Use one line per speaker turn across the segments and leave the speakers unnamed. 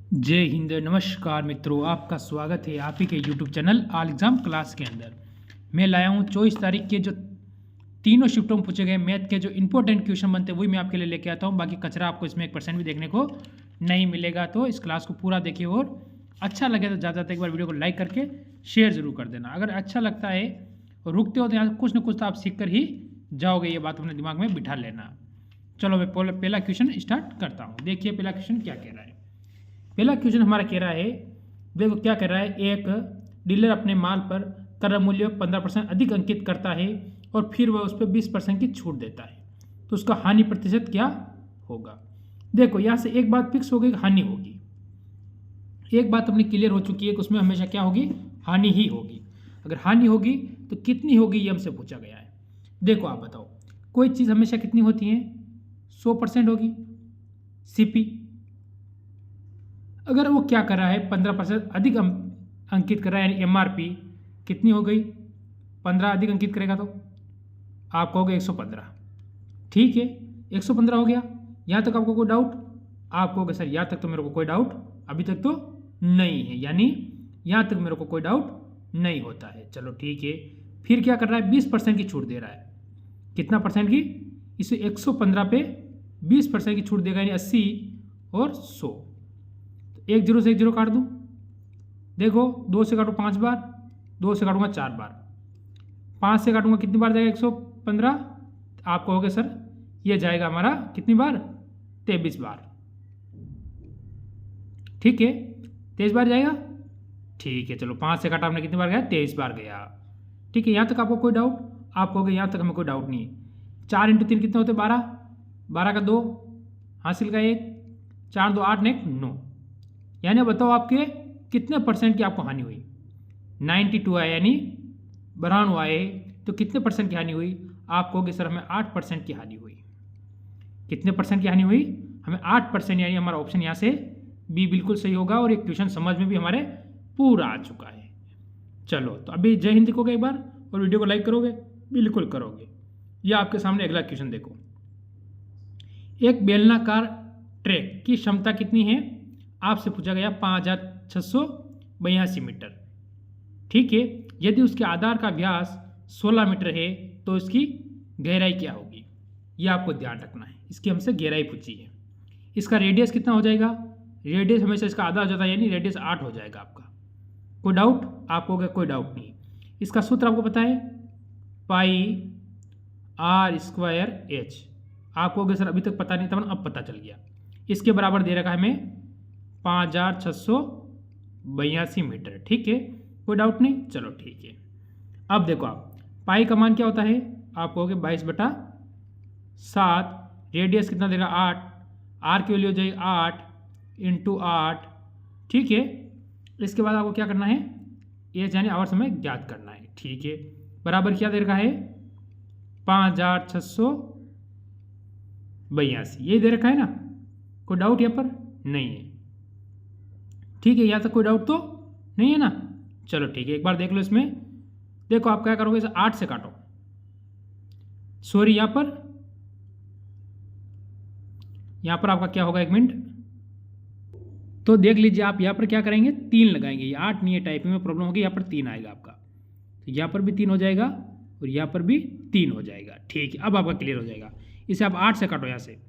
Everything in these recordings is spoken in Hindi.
जय हिंद, नमस्कार मित्रों, आपका स्वागत है आप ही के YouTube channel all exam class के अंदर। मैं लाया हूँ 24 तारीख के जो तीनों शिफ्टों में पूछे गए मैथ के जो इंपॉर्टेंट क्वेश्चन बनते हैं वही मैं आपके लिए लेके आता हूँ। बाकी कचरा आपको इसमें 1% भी देखने को नहीं मिलेगा। तो इस क्लास को पूरा देखिए और अच्छा लगे तो ज़्यादा एक बार वीडियो को लाइक करके शेयर ज़रूर कर देना। अगर अच्छा लगता है और रुकते हो तो यहाँ कुछ ना कुछ तो आप सीख कर ही जाओगे, ये बात अपने दिमाग में बिठा लेना। चलो मैं पहला क्वेश्चन स्टार्ट करता हूँ। देखिए पहला क्वेश्चन क्या कह रहा है। पहला क्वेश्चन हमारा कह रहा है, देखो क्या कह रहा है, एक डीलर अपने माल पर कर मूल्य 15% अधिक अंकित करता है और फिर वह उस पर 20% की छूट देता है, तो उसका हानि प्रतिशत क्या होगा। देखो यहाँ से एक बात फिक्स हो गई, हानि होगी। एक बात अपनी क्लियर हो चुकी है कि उसमें हमेशा क्या होगी, हानि ही होगी। अगर हानि होगी तो कितनी होगी ये हमसे पूछा गया है। देखो आप बताओ, कोई चीज़ हमेशा कितनी होती है, 100% होगी सीपी। अगर वो क्या कर रहा है, 15% अधिक अंकित कर रहा है, यानी एमआरपी कितनी हो गई, 15 अधिक अंकित करेगा तो आप कहोगे 115। ठीक है, 115 हो गया। यहाँ तक आपको कोई डाउट? आप कहोगे सर यहाँ तक तो मेरे को कोई डाउट अभी तक तो नहीं है, यानी यहाँ तक मेरे को कोई डाउट नहीं होता है। चलो ठीक है, फिर क्या कर रहा है, 20% की छूट दे रहा है। कितना परसेंट की, इसे 115 पे 20% की छूट देगा, यानी 80 और 100। एक जीरो से एक जीरो काट दूँ, देखो 2 से काटूँ 5 बार, 2 से काटूंगा 4 बार, 5 से काटूंगा कितनी बार जाएगा, 115। आप कहोगे सर ये जाएगा हमारा कितनी बार, 23 बार। ठीक है, 23 बार जाएगा। ठीक है, चलो 5 से काटा हमने कितनी बार गया, 23 बार गया। ठीक है, यहाँ तक आपको कोई डाउट? आप कहोगे यहाँ तक हमें कोई डाउट नहीं है। 4 × 3 कितने होते, 12, 12 का 2, हासिल का 1, 4 2 8 1 9। यानी बताओ आपके कितने परसेंट की आपको हानि हुई। 92 आए, यानी 92 आए तो कितने परसेंट की हानि हुई। आप कहोगे सर हमें 8% की हानि हुई। कितने परसेंट की हानि हुई, हमें 8%, यानी हमारा ऑप्शन यहाँ से बी बिल्कुल सही होगा। और एक क्वेश्चन समझ में भी हमारे पूरा आ चुका है। चलो तो अभी जय हिंद लिखोगे एक बार और वीडियो को लाइक करोगे, बिल्कुल करोगे। ये आपके सामने अगला क्वेश्चन देखो। एक बेलनाकार ट्रैक की क्षमता कितनी है, आपसे पूछा गया 5682 मीटर। ठीक है, यदि उसके आधार का व्यास 16 मीटर है तो इसकी गहराई क्या होगी, यह आपको ध्यान रखना है। इसकी हमसे गहराई पूछी है। इसका रेडियस कितना हो जाएगा, रेडियस हमेशा इसका आधा हो जाता है, यानी रेडियस 8 हो जाएगा आपका। कोई डाउट? आप कहोगे कोई डाउट नहीं। इसका सूत्र आपको पता है, पाई r²h। आप कहोगे सर अभी तक पता नहीं था ना, अब पता चल गया। इसके बराबर दे रखा है हमें 5682 मीटर। ठीक है, कोई डाउट नहीं। चलो ठीक है, अब देखो आप पाई का मान क्या होता है, आप कहोगे 22/7। रेडियस कितना देगा, 8। आर की वैल्यू हो जाएगी 8 × 8। ठीक है, इसके बाद आपको क्या करना है, एच यानी आवर्स हमें ज्ञात करना है। ठीक है, बराबर क्या दे रखा है, 5682, यही दे रखा है ना। कोई डाउट यहाँ पर नहीं है। ठीक है, यहाँ तक कोई डाउट तो नहीं है ना। चलो ठीक है, एक बार देख लो। इसमें देखो आप क्या करोगे, इसे 8 से काटो। सॉरी, यहाँ पर आपका क्या होगा, 1 मिनट तो देख लीजिए। आप यहाँ पर क्या करेंगे, 3 लगाएंगे। ये 8 नहीं है, टाइपिंग में प्रॉब्लम होगी। यहाँ पर 3 आएगा आपका, तो यहाँ पर भी 3 हो जाएगा और यहाँ पर भी 3 हो जाएगा। ठीक है, अब आपका क्लियर हो जाएगा। इसे आप 8 से काटो, यहाँ से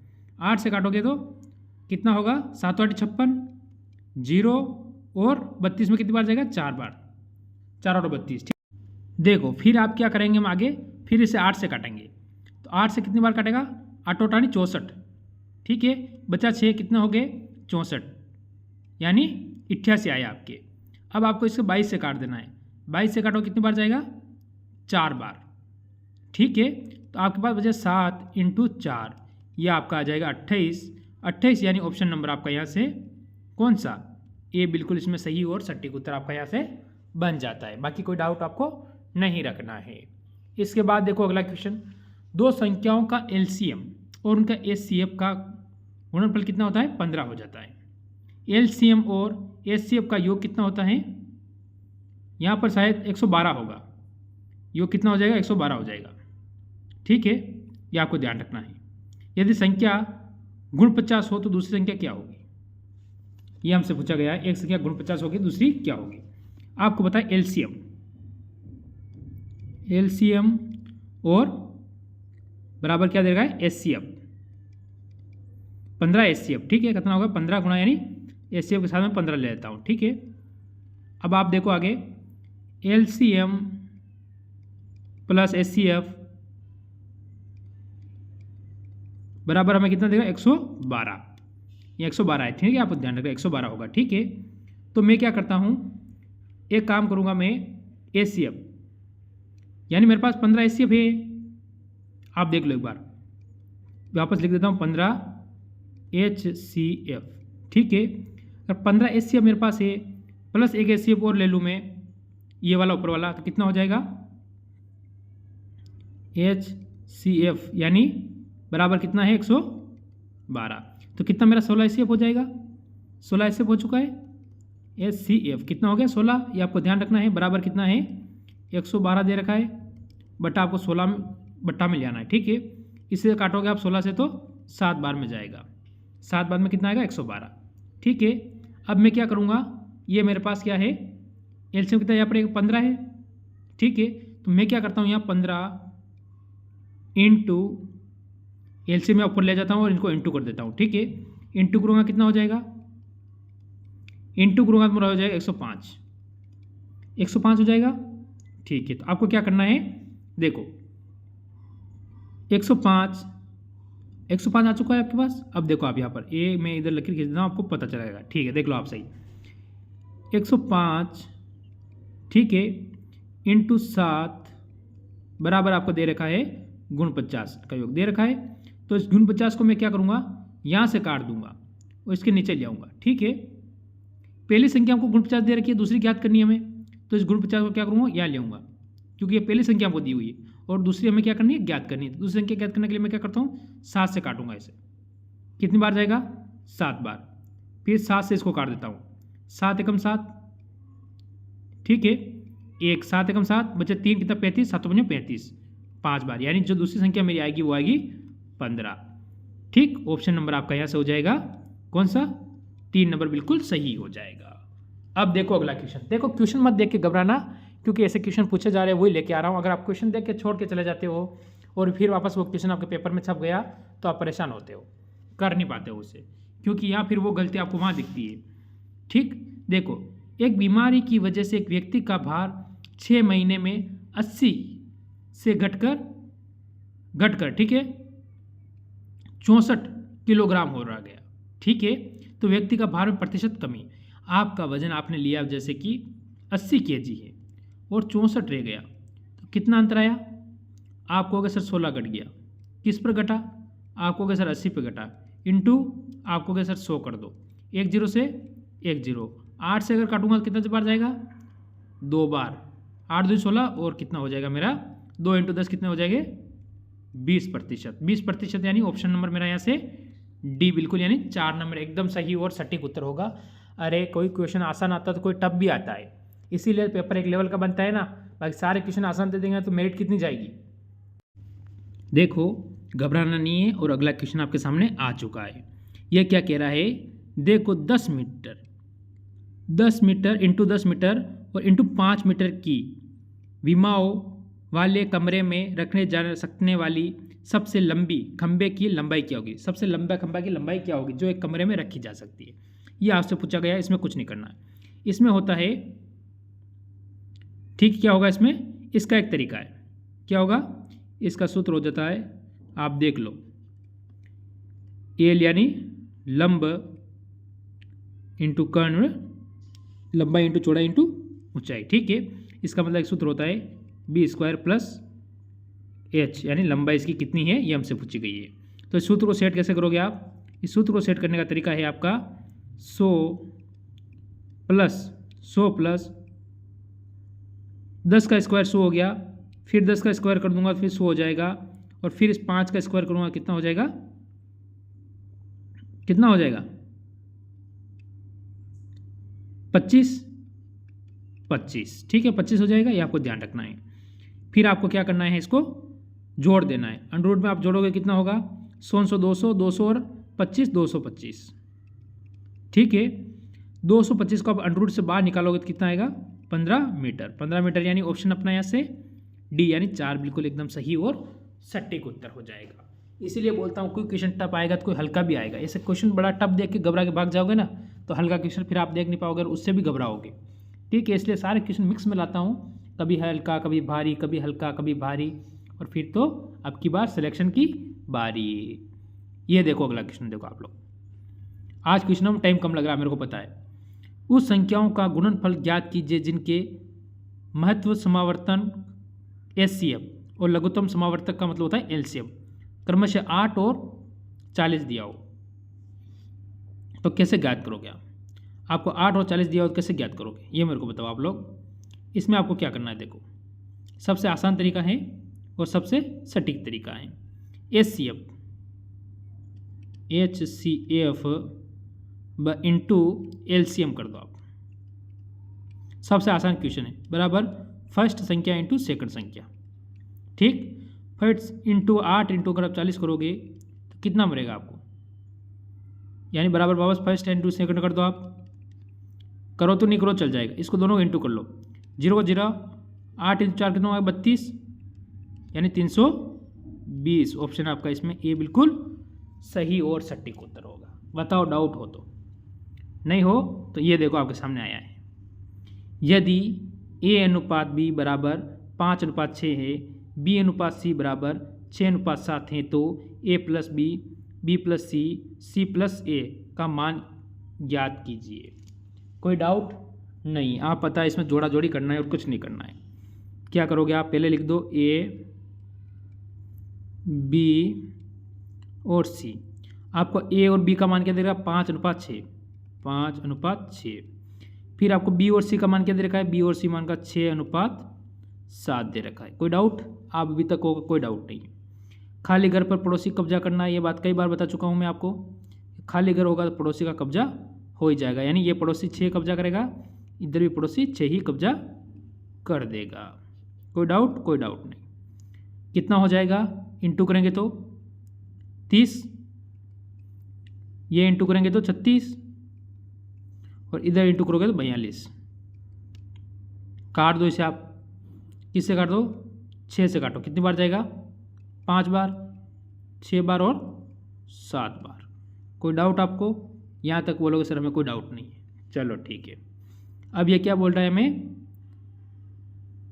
8 से काटोगे तो कितना होगा, 7 8 56, 0 और 32 में कितनी बार जाएगा, 4 बार, 4 और 32। ठीक, देखो फिर आप क्या करेंगे, हम आगे फिर इसे 8 से काटेंगे। तो 8 से कितनी बार काटेगा, 8 8 यानी 64। ठीक है, बचा 6, कितने हो गए, 64, यानी 88 आए आपके। अब आपको इसको 22 से काट देना है। 22 से काटो कितनी बार जाएगा, 4 बार। ठीक है, तो आपके पास बचे 7 × 4, यह आपका आ जाएगा 28। 28 यानी ऑप्शन नंबर आपका यहाँ से कौन सा, ए बिल्कुल इसमें सही और सटीक उत्तर आपका यहाँ से बन जाता है। बाकी कोई डाउट आपको नहीं रखना है। इसके बाद देखो अगला क्वेश्चन, दो संख्याओं का एलसीएम और उनका एचसीएफ का गुणनफल कितना होता है, 15 हो जाता है। एलसीएम और एचसीएफ का योग कितना होता है, यहाँ पर शायद 112 होगा। योग कितना हो जाएगा, 112 हो जाएगा। ठीक है, ये आपको ध्यान रखना है। यदि संख्या गुण 50 हो तो दूसरी संख्या क्या होगी। ये हमसे पूछा गया है। एक संख्या गुण 50 होगी, दूसरी क्या होगी। आपको बताए एलसीएम, एलसीएम और बराबर क्या दे रखा है, एचसीएफ, 15 एचसीएफ। ठीक है, कितना होगा 15 गुणा यानी एचसीएफ के साथ में 15 ले लेता हूँ। ठीक है, अब आप देखो आगे एलसीएम प्लस एचसीएफ बराबर हमें कितना देगा 112, ये 112 है। ठीक है, आप ध्यान रखें 112 होगा। ठीक है, तो मैं क्या करता हूँ, एक काम करूँगा मैं, एचसीएफ यानी मेरे पास 15 एचसीएफ है। आप देख लो एक बार, वापस लिख देता हूँ 15 एचसीएफ। ठीक है, अगर 15 एचसीएफ मेरे पास है प्लस एक एचसीएफ और ले लूँ मैं, ये वाला ऊपर वाला, तो कितना हो जाएगा एचसीएफ यानी बराबर कितना है 112। तो कितना मेरा 16 एचसीएफ हो जाएगा, 16 एचसीएफ हो चुका है। एचसीएफ कितना हो गया 16, ये आपको ध्यान रखना है। बराबर कितना है 112 दे रखा है, बटा आपको 16 बट्टा में जाना है। ठीक है, इसे काटोगे आप 16 से तो 7 बार में जाएगा, 7 बार में कितना आएगा 112। ठीक है, अब मैं क्या करूँगा, ये मेरे पास क्या है एलसीएम कितना, यहाँ पर 15 है। ठीक है, तो मैं क्या करता हूँ यहाँ 15 इंटू एलसीएम में ऊपर ले जाता हूँ और इनको इंटू कर देता हूँ। ठीक है, इंटू करूँगा कितना हो जाएगा, इंटू करूँगा तो मेरा हो जाएगा 105, 105 हो जाएगा। ठीक है, तो आपको क्या करना है, देखो 105 आ चुका है आपके पास। अब देखो आप यहाँ पर ए मैं इधर लकीर खींच देता हूँ, आपको पता चलेगा। ठीक है, देख लो आप सही 105। ठीक है, इंटू 7 बराबर आपको दे रखा है गुण 50 का योग दे रखा है। तो इस गुण 50 को मैं क्या करूँगा, यहाँ से काट दूंगा और इसके नीचे ले आऊँगा। ठीक है, पहली संख्या हमको गुण 50 दे रखी है, दूसरी ज्ञात करनी है हमें, तो इस गुण 50 को क्या करूँगा यहाँ ले आऊँगा, क्योंकि ये पहली संख्या हमको दी हुई है और दूसरी हमें क्या करनी है ज्ञात करनी है। तो दूसरी संख्या ज्ञात करने के लिए मैं क्या करता हूँ 7 से काटूंगा इसे, कितनी बार जाएगा 7 बार, फिर 7 से इसको काट देता हूँ, 7 एकम 7। ठीक है, 1 7 एकम 7 बचे 3 कितना 35, 7 बने 35, 5 बार, यानी जो दूसरी संख्या मेरी आएगी वो आएगी 15। ठीक, ऑप्शन नंबर आपका यहाँ से हो जाएगा कौन सा, 3 नंबर बिल्कुल सही हो जाएगा। अब देखो अगला क्वेश्चन, देखो क्वेश्चन मत देख के घबराना, क्योंकि ऐसे क्वेश्चन पूछे जा रहे हैं वही लेके आ रहा हूँ। अगर आप क्वेश्चन देख के छोड़ के चले जाते हो और फिर वापस वो क्वेश्चन आपके पेपर में छप गया तो आप परेशान होते हो, कर नहीं पाते हो उसे, क्योंकि यहाँ फिर वो गलती आपको वहाँ दिखती है। ठीक, देखो एक बीमारी की वजह से एक व्यक्ति का भार 6 महीने में 80 से घटकर ठीक है 64 किलोग्राम हो रहा गया। ठीक है, तो व्यक्ति का भार में प्रतिशत कमी, आपका वजन आपने लिया जैसे कि 80 kg है और 64 रह गया, तो कितना अंतर आया, आप कहोगे सर 16 घट गया, किस पर घटा, आप कहोगे सर 80 पे घटा, इंटू आप कहोगे सर 100 कर दो, 1 0 से 1 0, 8 से अगर काटूंगा तो कितना बार जाएगा 2 बार, 8 2 16 और कितना हो जाएगा मेरा 2 इंटू 10 कितने हो जाएंगे 20%, 20% यानी ऑप्शन नंबर मेरा यहाँ से डी बिल्कुल, यानी 4 नंबर एकदम सही और सटीक उत्तर होगा। अरे कोई क्वेश्चन आसान आता है तो कोई टफ भी आता है, इसीलिए पेपर एक लेवल का बनता है ना, बाकी सारे क्वेश्चन आसान दे देंगे तो मेरिट कितनी जाएगी। देखो घबराना नहीं है, और अगला क्वेश्चन आपके सामने आ चुका है। यह क्या कह रहा है, देखो 10 मीटर इंटू 10 मीटर और इंटू 5 मीटर की विमाओं वाले कमरे में रखने जा सकने वाली सबसे लंबी खंबे की लंबाई क्या होगी, सबसे लंबा खंबा की लंबाई क्या होगी जो एक कमरे में रखी जा सकती है। ये आपसे पूछा गया है, इसमें कुछ नहीं करना है। इसमें होता है ठीक, क्या होगा इसमें, इसका एक तरीका है, क्या होगा, इसका सूत्र हो जाता है, आप देख लो, एल यानी लंब इंटू कर्ण, लंबाई इंटू चौड़ाई इंटू ऊंचाई। ठीक है, इसका मतलब एक सूत्र होता है b² प्लस h, यानी लंबाई इसकी कितनी है ये हमसे पूछी गई है। तो इस सूत्र को सेट कैसे करोगे आप, इस सूत्र को सेट करने का तरीका है आपका 100 प्लस 10 का स्क्वायर 100 हो गया, फिर 10 का स्क्वायर कर दूंगा फिर 100 हो जाएगा, और फिर इस 5 का स्क्वायर करूंगा कितना हो जाएगा, कितना हो जाएगा 25। ठीक है, 25 हो जाएगा, ये आपको ध्यान रखना है। फिर आपको क्या करना है, इसको जोड़ देना है, अंडर रूट में आप जोड़ोगे कितना होगा 100 200 200 और 25 225। ठीक है, 225 को आप अंडर से बाहर निकालोगे तो कितना आएगा 15 मीटर। 15 मीटर यानी ऑप्शन अपना यहाँ से डी यानी 4 बिल्कुल एकदम सही और सटीक उत्तर हो जाएगा। इसीलिए बोलता हूँ कोई क्वेश्चन टफ आएगा तो कोई हल्का भी आएगा। ऐसे क्वेश्चन बड़ा टफ देख के घबरा के भाग जाओगे ना तो हल्का क्वेश्चन फिर आप देख नहीं पाओगे और उससे भी घबराओगे। ठीक है, इसलिए सारे क्वेश्चन मिक्स में लाता हूँ, कभी हल्का कभी भारी, कभी हल्का कभी भारी, और फिर तो अब की बार सिलेक्शन की बारी। ये देखो अगला क्वेश्चन देखो आप लोग। आज क्वेश्चन में टाइम कम लग रहा है मेरे को पता है। उस संख्याओं का गुणनफल ज्ञात कीजिए जिनके महत्व समावर्तन एचसीएफ और लघुत्तम समावर्तक का मतलब होता है एलसीएम क्रमशः 8 और 40 दिया हो तो कैसे ज्ञात करोगे आप? आपको 8 और 40 दिया हो तो कैसे ज्ञात करोगे ये मेरे को बताओ आप लोग। इसमें आपको क्या करना है, देखो सबसे आसान तरीका है और सबसे सटीक तरीका है। H C F into LCM कर दो आप। सबसे आसान क्वेश्चन है, बराबर फर्स्ट संख्या इंटू सेकंड संख्या। ठीक, फर्स्ट इंटू 8 इंटू अगर आप 40 करोगे तो कितना मिलेगा आपको, यानी बराबर वापस फर्स्ट इंटू सेकंड कर दो आप। करो तो नहीं करो चल जाएगा, इसको दोनों इंटू कर लो। 0 को 0, 8 इंटू 4 कितना होगा 32 यानी 320। ऑप्शन आपका इसमें ए बिल्कुल सही और सटीक उत्तर होगा। बताओ डाउट हो तो, नहीं हो तो ये देखो आपके सामने आया है। यदि ए अनुपात बी बराबर 5:6 है, बी अनुपात सी बराबर 6:7 है तो ए प्लस बी, बी प्लस सी, सी प्लस ए का मान ज्ञात कीजिए। कोई डाउट नहीं, आप पता है इसमें जोड़ा जोड़ी करना है और कुछ नहीं करना है। क्या करोगे आप, पहले लिख दो ए बी और सी। आपको ए और बी का मान क्या दे रखा है 5:6, 5:6। फिर आपको बी और सी का मान क्या दे रखा है, बी और सी मान का 6:7 दे रखा है। कोई डाउट? आप अभी तक होगा कोई डाउट नहीं है। खाली घर पर पड़ोसी कब्जा करना, ये बात कई बार बता चुका हूँ मैं आपको। खाली घर होगा तो पड़ोसी का कब्जा हो ही जाएगा, यानी ये पड़ोसी 6 कब्जा करेगा, इधर भी पड़ोसी 6 ही कब्जा कर देगा। कोई डाउट? कोई डाउट नहीं। कितना हो जाएगा, इंटू करेंगे तो 30, ये इंटू करेंगे तो 36 और इधर इंटू करोगे तो 42। काट दो इसे आप, किससे काट दो 6 से काटो। कितनी बार जाएगा 5 बार, 6 बार और 7 बार। कोई डाउट आपको? यहाँ तक बोलोगे सर हमें कोई डाउट नहीं है, चलो ठीक है। अब ये क्या बोल रहा है हमें,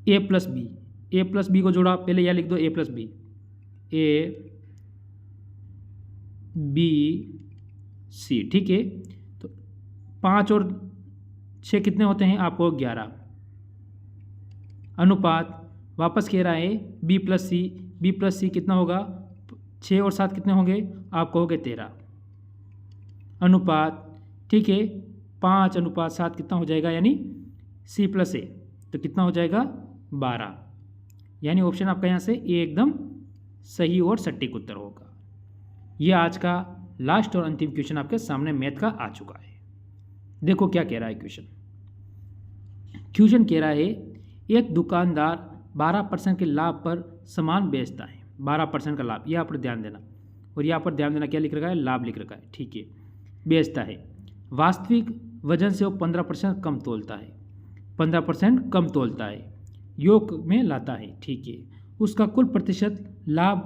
A plus B. A plus B को जोड़ा, पहले यह लिख दो A plus B, A B C. ठीक है, तो 5 और 6 कितने होते हैं आपको 11। अनुपात वापस कह रहा है बी प्लस सी, बी प्लस सी कितना होगा 6 और 7 कितने होंगे आपको हो गए 13। अनुपात ठीक है 5:7 कितना हो जाएगा, यानी सी प्लस ए तो कितना हो जाएगा 12। यानी ऑप्शन आपका यहाँ से ए एकदम सही और सटीक उत्तर होगा। ये आज का लास्ट और अंतिम क्वेश्चन आपके सामने मैथ का आ चुका है। देखो क्या कह रहा है क्वेश्चन। क्वेश्चन कह रहा है एक दुकानदार 12% के लाभ पर सामान बेचता है। 12% का लाभ, यहाँ पर ध्यान देना, और यहाँ पर ध्यान देना क्या लिख रखा है, लाभ लिख रखा है। ठीक है, बेचता है, वास्तविक वजन से वो 15% कम तोलता है, 15% कम तोलता है, योग में लाता है। ठीक है, उसका कुल प्रतिशत लाभ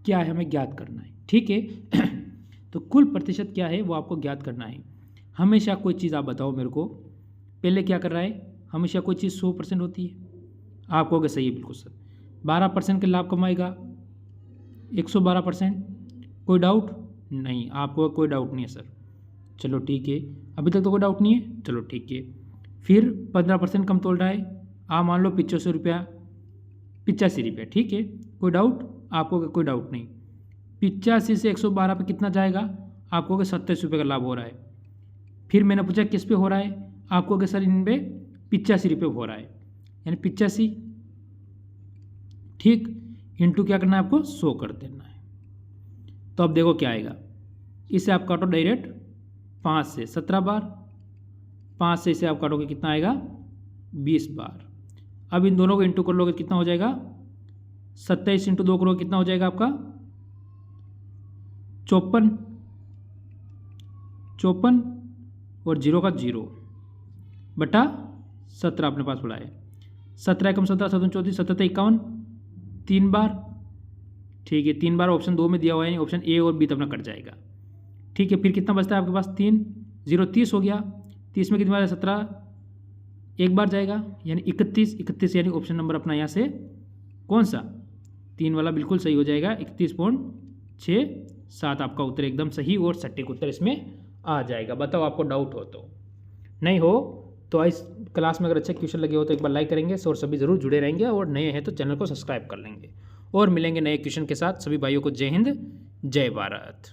क्या है हमें ज्ञात करना है। ठीक है तो कुल प्रतिशत क्या है वो आपको ज्ञात करना है। हमेशा कोई चीज़ आप बताओ मेरे को, पहले क्या कर रहा है, हमेशा कोई चीज़ 100% होती है। आप कहोगे सही है बिल्कुल सर, 12% के लाभ कमाएगा 112%। कोई डाउट नहीं, आपको कोई डाउट नहीं है सर, चलो ठीक है, अभी तक तो कोई डाउट नहीं है, चलो ठीक है। फिर 15% कम तोल रहा है, आप मान लो 85 रुपया, 85 रुपया। ठीक है, कोई डाउट? आपको कोई डाउट नहीं। 85 से 112 पे कितना जाएगा, आपको कि 27 रुपये का लाभ हो रहा है। फिर मैंने पूछा किस पे हो रहा है, आपको कि सर इन पे 85 रुपये हो रहा है, यानी 85 ठीक इंटू क्या करना है आपको 100 कर देना है। तो अब देखो क्या आएगा, इसे आप काटो डायरेक्ट 5 से 17 बार, 5 से इसे आप काटोगे कितना आएगा 20 बार। अब इन दोनों को इंटू कर लोगे कितना हो जाएगा 27 इंटू 2 करोगे कितना हो जाएगा आपका 54 और 0 का 0 17 अपने पास पड़ा है। 17 एकम 17, 7 34, 17 51, 3 बार, ठीक है 3 बार ऑप्शन 2 में दिया हुआ है, ऑप्शन ए और बी तो अपना कट जाएगा। ठीक है, फिर कितना बचता है आपके पास 3, 0 30 हो गया। 30 में कितनी बार है 17, एक बार जाएगा यानी 31, 31 यानी ऑप्शन नंबर अपना यहाँ से कौन सा 3 वाला बिल्कुल सही हो जाएगा। 31.67 आपका उत्तर एकदम सही और सटीक उत्तर इसमें आ जाएगा। बताओ आपको डाउट हो तो, नहीं हो तो इस क्लास में अगर अच्छे क्वेश्चन लगे हो तो एक बार लाइक करेंगे और सभी जरूर जुड़े रहेंगे, और नए हैं तो चैनल को सब्सक्राइब कर लेंगे। और मिलेंगे नए क्वेश्चन के साथ। सभी भाइयों को जय हिंद, जय भारत।